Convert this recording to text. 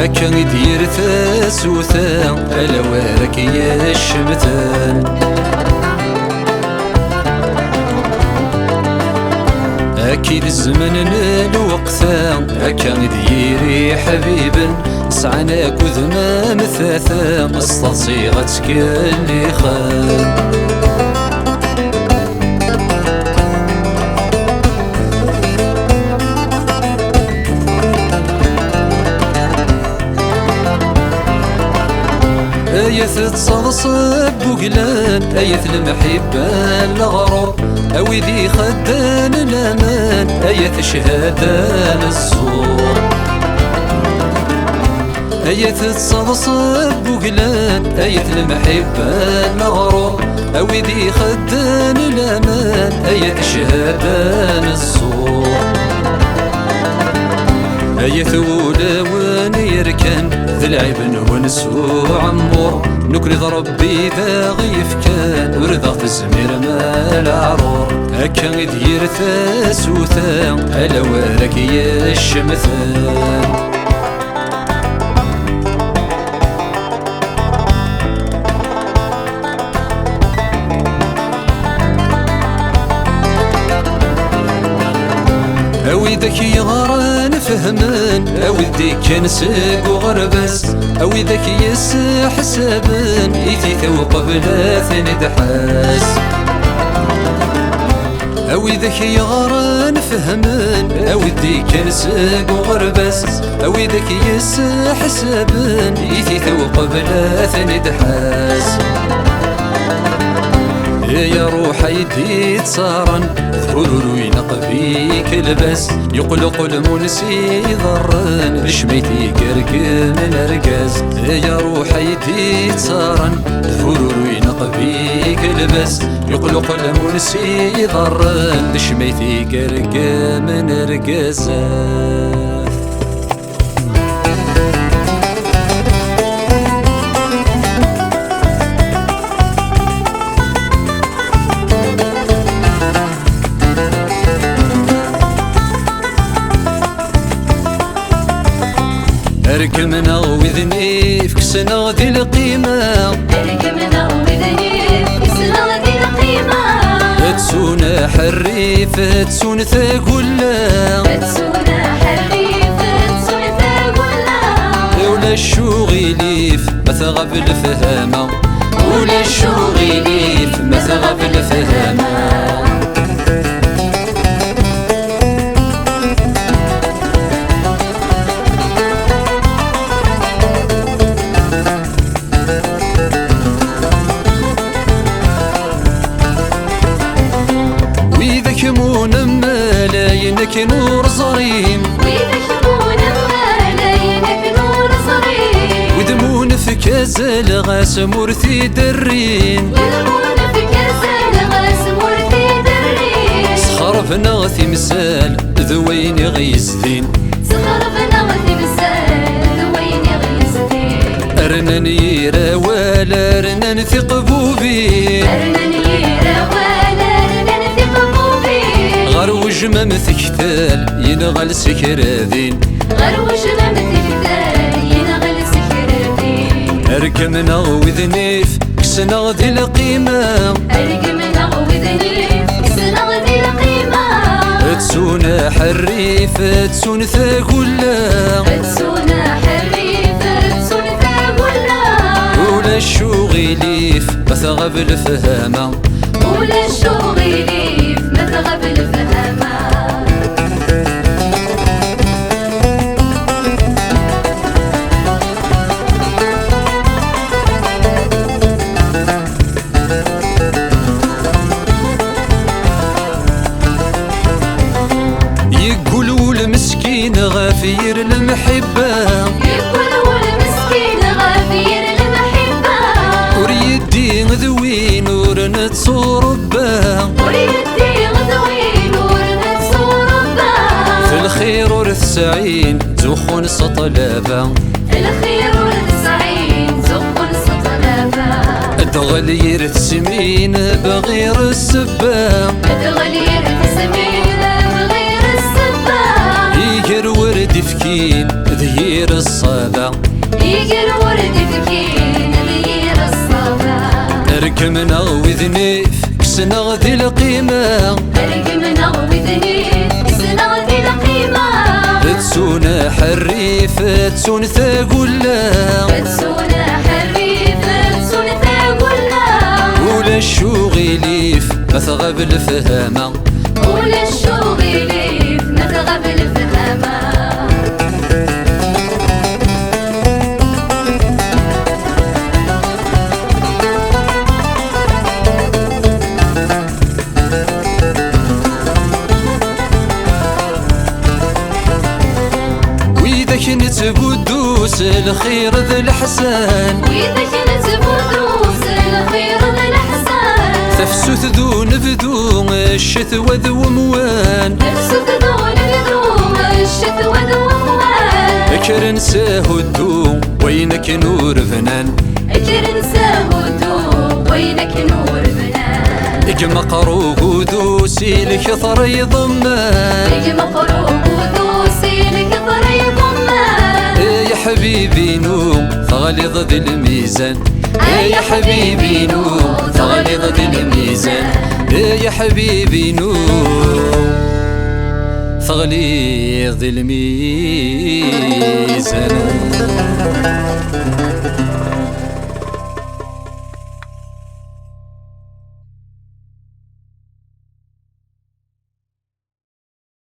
هكا يدير تاسوثا على وارك يا الشمتان. أكيد الزمن الوقتا هكا يديري حبيبا سعنا كذنا مثاثا استصيغتك اللي خان. آية تصلصب وقلان آية المحبة الغرور أوي ذي خدان الأمان آية شهادة للزور. آية تصلصب وقلان آية المحبة الغرور أوي ذي خدان الأمان آية شهادة للزور. آية ثولة وين يركن ذي العيب ونسو عمور نكري ربي ذا غيف كان ورضا في الزمير ما العرور. هكا يدير ثاسوثا على وارك يا الشمثان. أوي ذاك يغران فهمان أوي ذيك نسق وغربس أوي ذاك يس حسابان إيتي ثو قبل ندحاس. أوي ذاك يغران فهمان أوي ذيك نسق وغربس أوي ذاك يس حسابان إيتي ثو قبل ندحاس. يا روحي دي تصارن ثرور ينقبيك البس يقلق المنسي ضرن لشميتي قرق من الرقاز. يا روحي دي تصارن ثرور ينقبيك البس يقلق المنسي ضرن لشميتي قرق من الرقاز. اركمنا وذني فكسنا ذي القيمة اركمنا وذني فكسنا ذي القيمة. تسونا حريفة تسون ثقولا تسونا حريفة تسون ثقولا. ولا الشوغيليف ما ثغب الفهامة ولا الشوغيليف ما ثغب الفهامة. ملايينك نور صريم ويذكرون ملايينك نور صريم. ودمون في كازل غاس مرثي درين ودمون في كازل غاس مرثي درين. سخرفنا غثي مسال ذوين غيزدين سخرفنا غثي مسال ذوين غيزدين. أرنا نيرا ولا أرنا نثق بوبين أرنا نيرا ولا أرنا نثق بوبين. غروج ما مثكتال ينغل سكرادين غروج ما مثكتال ينغل سكرادين. أركمنا وذنيف كسنا ذي القيمة أركمنا وذنيف كسنا ذي القيمة. تسونا حريفة تسون ثقولا تسونا حريفة تسون ثقولا. ولا الشوغيليف ما ثغب الفهامة ولا الشوغيليف ما ثغب الفهامة. غفير المحبة يكون والمسكين غفير المحبة وريدي ذوي نور نتصور به وريدي غذوي نور نتصور به في الخير ورث سعين زخون سطلابة الخير والسعيد زق السطلبة الدغل سمين بغير السبة تغلير تسمين بغير السبة يجر ورد فكين ذير الصابة يجر ورد فكين ذير الصبا اركمنا وذنيف كسنا ذي القيمة رقمنا وذني سنغذي القيمة تسونا حريف تسون ثاقولا تسونا حريف تسون ثاقلنا ولا الشوغيليف أثغب الفهامة ولا الشوغيلي مثغب الفهامة وإذا كنت بودوس الخير ذا الحسان وإذا كنت بدوس الخير ذا الأحسان تفسث ذو نبدو الشثوى ذو موان نفسك ذون بدون الشتوى ذوان ذكر نساه الدو وينك نور فنان اجر نساهدو وينك نور بنان اجمع قروق دوسي لكثر يضمان اجمع قروب ودوسي لك طريق ضمان يا حبيبي نوم ثغلظ ذي الميزان يا حبيبي نوم ثغلظ ذي الميزان يا حبيبي نوم ثغلظ ذي الميزان